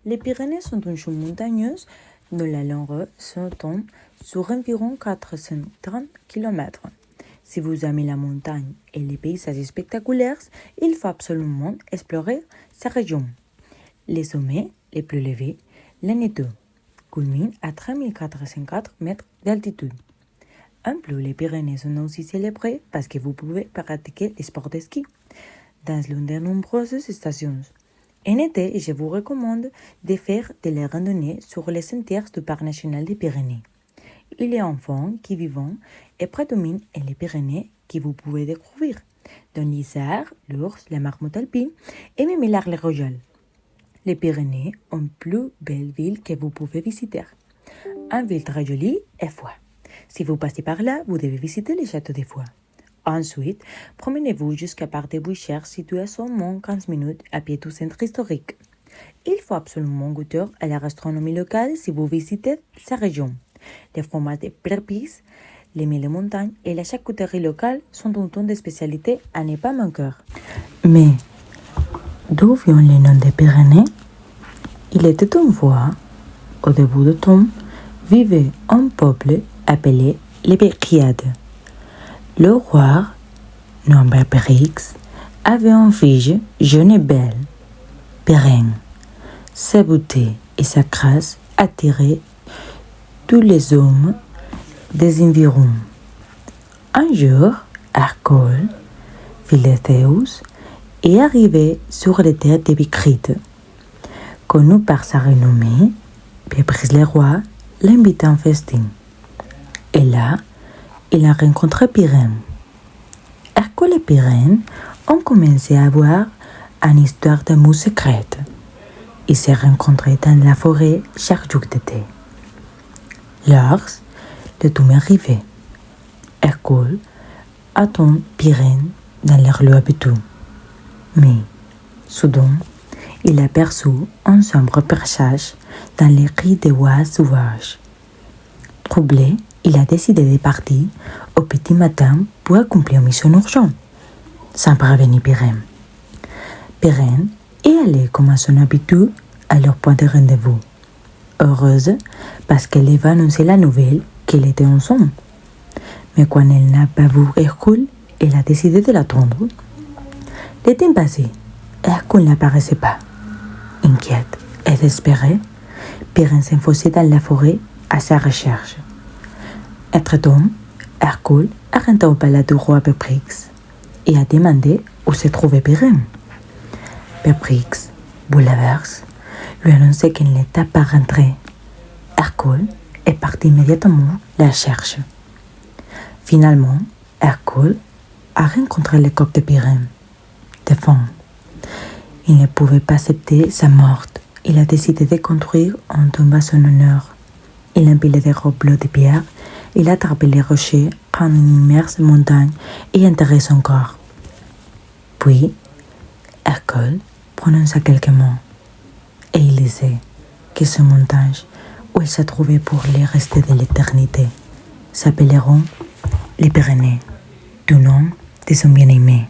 Les Pyrénées sont une chaîne montagneuse dont la longueur s'étend sur environ 430 km. Si vous aimez la montagne et les paysages spectaculaires, il faut absolument explorer cette région. Les sommets les plus élevés, l'Aneto, culminent à 3404 mètres d'altitude. En plus, les Pyrénées sont aussi célébrées parce que vous pouvez pratiquer les sports de ski dans l'une de nombreuses stations. En été, je vous recommande de faire de la randonnée sur les sentiers du Parc national des Pyrénées. Il y a un faune qui vit et prédomine en les Pyrénées que vous pouvez découvrir, dont l'isard, l'ours, la marmotte alpine et même l'Arles royal. Les Pyrénées ont une plus belle ville que vous pouvez visiter. Une ville très jolie est Foix. Si vous passez par là, vous devez visiter le château de Foix. Ensuite, promenez-vous jusqu'à Parc des Bouchères, situé à seulement 15 minutes à pied du centre historique. Il faut absolument goûter à la gastronomie locale si vous visitez cette région. Les fromages de Perpignan, les miels de montagne et la charcuterie locale sont autant de spécialités à ne pas manquer. Mais d'où vient le nom des Pyrénées? Il était une fois, au début du temps, vivait un peuple appelé les Périades. Le roi, nommé Périx, avait une fille jeune et belle, Pérenne. Sa beauté et sa grâce attiraient tous les hommes des environs. Un jour, Hercule, fils de Zeus, est arrivé sur les terres de Bycrite. Connu par sa renommée, Pépris le roi l'invita à un festin. Et là, il a rencontré Pyrène. Hercule et Pyrène ont commencé à avoir une histoire d'amour secrète. Ils se rencontraient dans la forêt chaque jour d'été. Lors, le tout arrivé. Hercule attend Pyrène dans leur lieu habituel. Mais, soudain, il aperçut un sombre perchage dans les cris des oies sauvages. Troublé, il a décidé de partir au petit matin pour accomplir une mission urgente, sans prévenir Pyrène. Pyrène est allée comme à son habitude à leur point de rendez-vous. Heureuse parce qu'elle va annoncer la nouvelle qu'elle était enceinte. Mais quand elle n'a pas vu Hercule, elle a décidé de l'attendre. Le temps passé, Hercule n'apparaissait pas. Inquiète et désespérée, Pyrène s'enfonçait dans la forêt à sa recherche. Entre-temps, Hercule a rentré au palais du roi Pépris et a demandé où se trouvait Pyrène. Pépris, bouleversé, lui annonçait qu'elle n'était pas rentrée. Hercule est parti immédiatement la chercher. Finalement, Hercule a rencontré le corps de Pyrène. Défunt. Il ne pouvait pas accepter sa mort. Il a décidé de construire un tombe à son honneur. Il a empilé des robes bleues de pierre. Il a attrapé les rochers en une immense montagne et enterré son corps. Puis, Hercule prononça quelques mots. Et il disait que ces montagnes où il se trouvait pour les rester de l'éternité s'appelleront les Pyrénées, du nom de son bien-aimé.